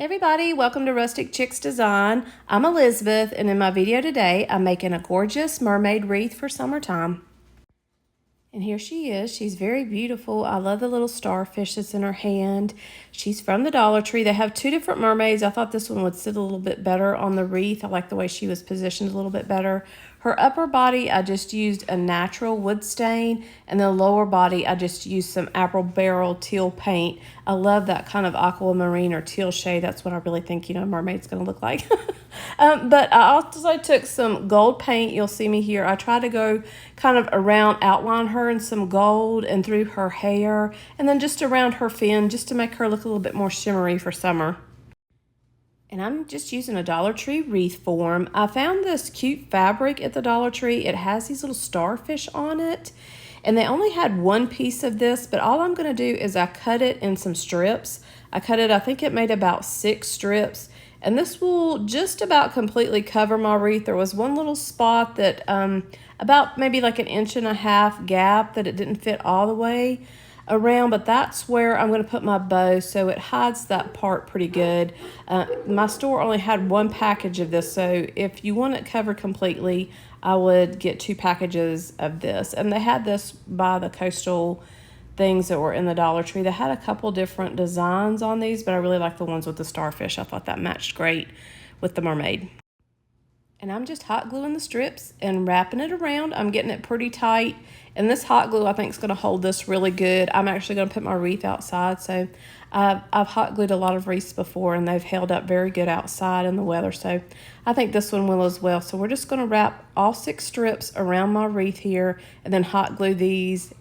Hey everybody, welcome to Rustic Chicks Design. I'm Elizabeth, and in my video today, I'm making a gorgeous mermaid wreath for summertime. And here she is. She's very beautiful. I love the little starfish that's in her hand. She's from the Dollar Tree. They have two different mermaids. I thought this one would sit a little bit better on the wreath. I like the way she was positioned a little bit better. Her upper body, I just used a natural wood stain, and the lower body, I just used some apple barrel teal paint. I love that kind of aquamarine or teal shade. That's what I really think, a mermaid's going to look like. But I also took some gold paint. You'll see me here. I tried to go kind of around, outline her in some gold and through her hair, and then just around her fin, just to make her look a little bit more shimmery for summer. And I'm just using a Dollar Tree wreath form. I found this cute fabric at the Dollar Tree. It has these little starfish on it. And they only had one piece of this, but all I'm going to do is I cut it in some strips. I cut it, I think it made about 6 strips. And this will just about completely cover my wreath. There was one little spot that, about maybe like 1.5 inch gap that it didn't fit all the way around, but that's where I'm going to put my bow, so it hides that part pretty good. My store only had one package of this, so if you want it covered completely, I would get 2 packages of this. And they had this by the coastal things that were in the Dollar Tree. They had a couple different designs on these, but I really like the ones with the starfish. I thought that matched great with the mermaid. And I'm just hot gluing the strips and wrapping it around. I'm getting it pretty tight. And this hot glue, I think, is going to hold this really good. I'm actually going to put my wreath outside. So I've hot glued a lot of wreaths before, and they've held up very good outside in the weather. So I think this one will as well. So we're just going to wrap all 6 strips around my wreath here and then hot glue these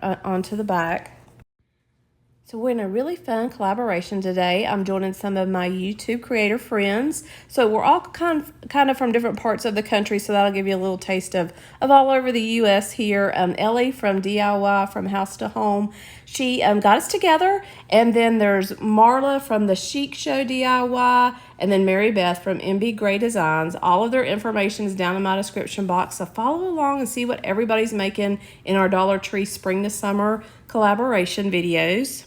onto the back. So we're in a really fun collaboration today. I'm joining some of my YouTube creator friends. So we're all kind of from different parts of the country, so that'll give you a little taste of all over the U.S. here. Ellie from DIY, from House to Home, she got us together. And then there's Marla from the Chic Show DIY, and then Mary Beth from MB Gray Designs. All of their information is down in my description box, so follow along and see what everybody's making in our Dollar Tree spring to summer collaboration videos.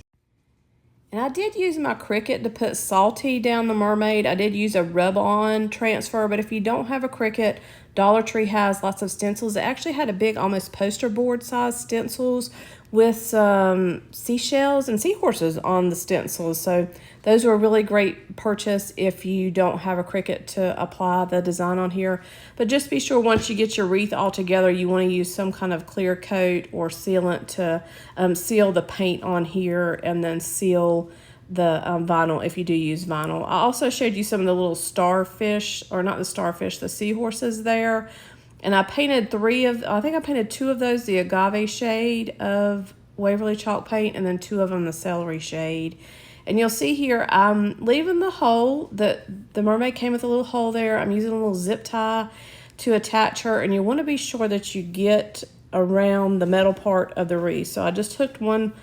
And I did use my Cricut to put salty down the mermaid. I did use a rub-on transfer, but if you don't have a Cricut, Dollar Tree has lots of stencils. It actually had a big, almost poster board size stencils with some seashells and seahorses on the stencils. So those were a really great purchase if you don't have a Cricut to apply the design on here. But just be sure once you get your wreath all together, you want to use some kind of clear coat or sealant to seal the paint on here, and then seal the vinyl if you do use vinyl. I also showed you some of the little starfish, or not the starfish, the seahorses there. And I painted 2 of those, the agave shade of Waverly chalk paint, and then 2 of them the celery shade. And you'll see here, I'm leaving the hole, the mermaid came with a little hole there. I'm using a little zip tie to attach her, and you want to be sure that you get around the metal part of the wreath. So I just hooked one,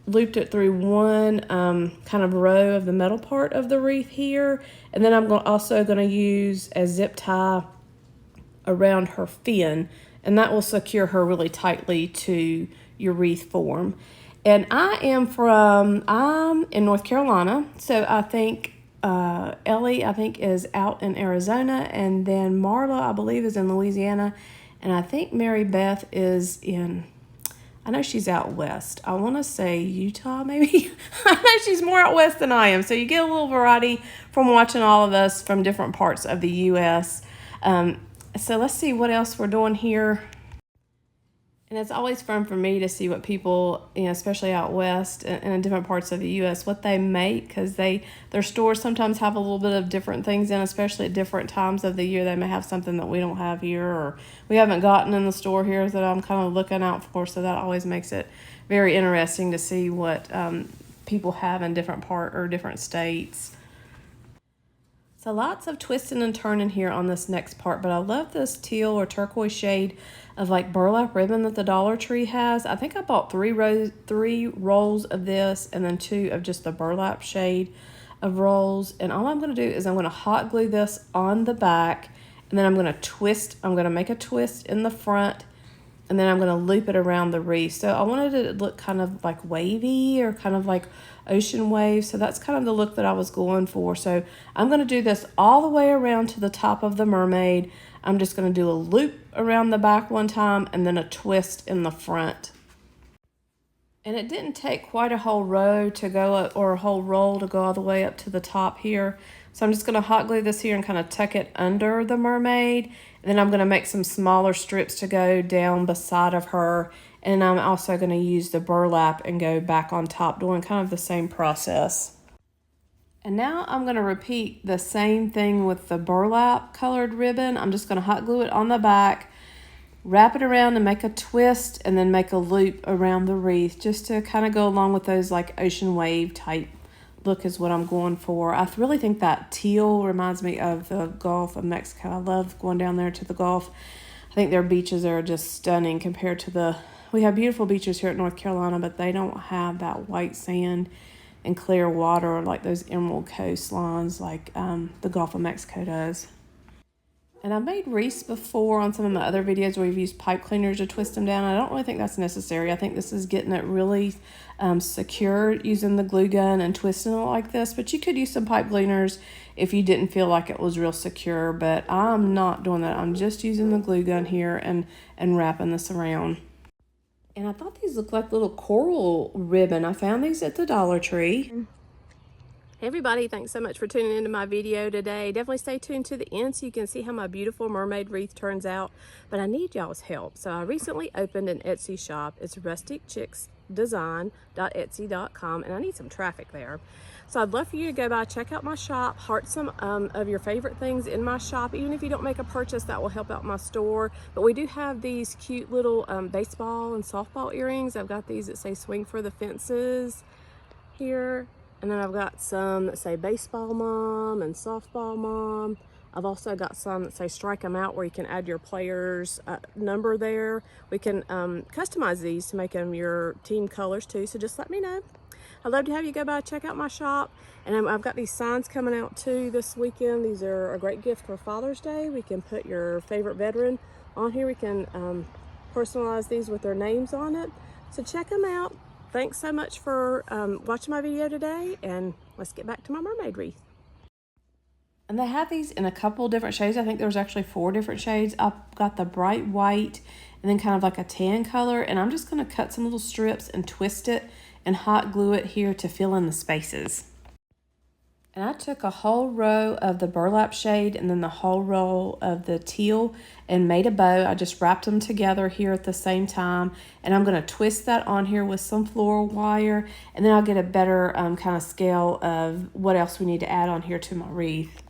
looped it through one kind of row of the metal part of the wreath here. And then I'm also going to use a zip tie around her fin, and that will secure her really tightly to your wreath form. And I'm in North Carolina, so I think Ellie, I think, is out in Arizona, and then Marla, I believe, is in Louisiana, and I think Mary Beth is in, I know she's out west. I want to say Utah, maybe. I know she's more out west than I am, so you get a little variety from watching all of us from different parts of the U.S. So let's see what else we're doing here. And it's always fun for me to see what people, especially out west and in different parts of the U.S., what they make, because their stores sometimes have a little bit of different things in, especially at different times of the year. They may have something that we don't have here, or we haven't gotten in the store here that I'm kind of looking out for. So that always makes it very interesting to see what people have in different states. So lots of twisting and turning here on this next part, but I love this teal or turquoise shade of like burlap ribbon that the Dollar Tree has. I think I bought 3 rolls of this, and then 2 of just the burlap shade of rolls. And all I'm going to do is I'm going to hot glue this on the back, and then I'm going to twist. I'm going to make a twist in the front and then I'm going to loop it around the wreath. So I wanted it to look kind of like wavy or kind of like ocean waves. So that's kind of the look that I was going for. So I'm going to do this all the way around to the top of the mermaid. I'm just going to do a loop around the back one time and then a twist in the front. And it didn't take quite a whole row to go up, or a whole roll to go all the way up to the top here. So I'm just going to hot glue this here and kind of tuck it under the mermaid. And then I'm going to make some smaller strips to go down beside of her. And I'm also going to use the burlap and go back on top, doing kind of the same process. And now I'm going to repeat the same thing with the burlap colored ribbon. I'm just going to hot glue it on the back, wrap it around and make a twist, and then make a loop around the wreath just to kind of go along with those like ocean wave type look is what I'm going for. I really think that teal reminds me of the Gulf of Mexico. I love going down there to the Gulf. I think their beaches are just stunning compared to we have beautiful beaches here at North Carolina, but they don't have that white sand and clear water like those emerald coastlines like the Gulf of Mexico does. And I've made wreaths before on some of my other videos where we've used pipe cleaners to twist them down. I don't really think that's necessary. I think this is getting it really secure using the glue gun and twisting it like this. But you could use some pipe cleaners if you didn't feel like it was real secure. But I'm not doing that. I'm just using the glue gun here and wrapping this around. And I thought these looked like little coral ribbon. I found these at the Dollar Tree. Hey everybody, thanks so much for tuning into my video today. Definitely stay tuned to the end so you can see how my beautiful mermaid wreath turns out. But I need y'all's help. So I recently opened an Etsy shop. It's rusticchicksdesign.etsy.com, and I need some traffic there. So I'd love for you to go by, check out my shop, heart some of your favorite things in my shop. Even if you don't make a purchase, that will help out my store. But we do have these cute little baseball and softball earrings. I've got these that say swing for the fences here. And then I've got some that say baseball mom and softball mom. I've also got some that say strike them out, where you can add your player's number there. We can customize these to make them your team colors too, so just let me know. I'd love to have you go by and check out my shop. And I've got these signs coming out too this weekend. These are a great gift for Father's Day. We can put your favorite veteran on here. We can personalize these with their names on it. So check them out. Thanks so much for watching my video today, and let's get back to my mermaid wreath. And they have these in a couple different shades. I think there's actually 4 different shades. I've got the bright white and then kind of like a tan color, and I'm just going to cut some little strips and twist it and hot glue it here to fill in the spaces. And I took a whole row of the burlap shade and then the whole row of the teal and made a bow. I just wrapped them together here at the same time. And I'm going to twist that on here with some floral wire. And then I'll get a better kind of scale of what else we need to add on here to my wreath.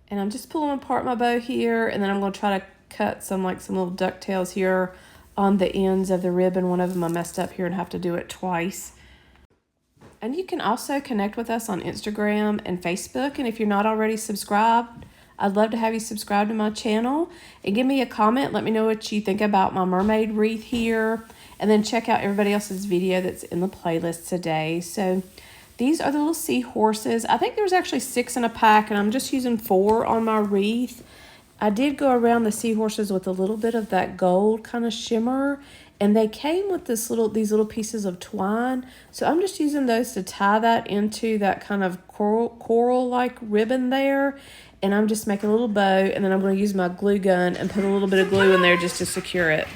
And I'm just pulling apart my bow here. And then I'm going to try to cut some little ducktails here on the ends of the ribbon. One of them I messed up here and have to do it twice. And you can also connect with us on Instagram and Facebook. And if you're not already subscribed, I'd love to have you subscribe to my channel. And give me a comment. Let me know what you think about my mermaid wreath here. And then check out everybody else's video that's in the playlist today. So these are the little seahorses. I think there's actually 6 in a pack, and I'm just using 4 on my wreath. I did go around the seahorses with a little bit of that gold kind of shimmer. And they came with these little pieces of twine. So I'm just using those to tie that into that kind of coral-like ribbon there. And I'm just making a little bow. And then I'm going to use my glue gun and put a little bit of glue in there just to secure it.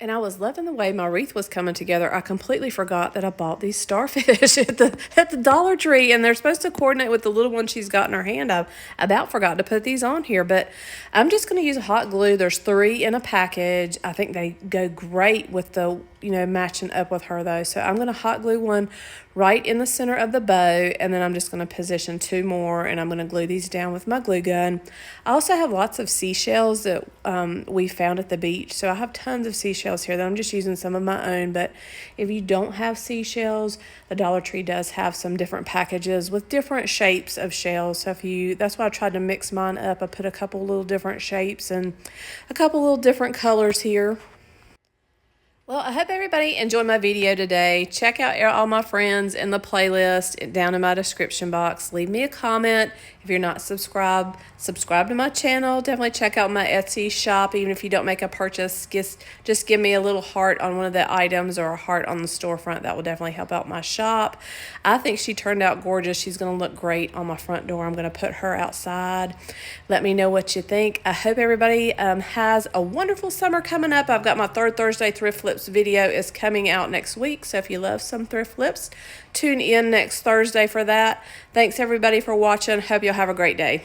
And I was loving the way my wreath was coming together. I completely forgot that I bought these starfish at the Dollar Tree, and they're supposed to coordinate with the little one she's got in her hand. I about forgot to put these on here, but I'm just going to use hot glue. There's 3 in a package. I think they go great with the, matching up with her though. So I'm going to hot glue one right in the center of the bow, and then I'm just going to position 2 more, and I'm going to glue these down with my glue gun. I also have lots of seashells that we found at the beach, so I have tons of seashells here that I'm just using some of my own. But if you don't have seashells, the Dollar Tree does have some different packages with different shapes of shells. So that's why I tried to mix mine up. I put a couple little different shapes and a couple little different colors here. Well, I hope everybody enjoyed my video today. Check out all my friends in the playlist down in my description box. Leave me a comment If you're not subscribed, subscribe to my channel. Definitely check out my Etsy shop. Even if you don't make a purchase, just give me a little heart on one of the items or a heart on the storefront. That will definitely help out my shop. I think she turned out gorgeous. She's going to look great on my front door. I'm going to put her outside. Let me know what you think. I hope everybody has a wonderful summer coming up. I've got my Third Thursday Thrift Flips video is coming out next week. So if you love some thrift flips, tune in next Thursday for that. Thanks everybody for watching. Hope you'll have a great day.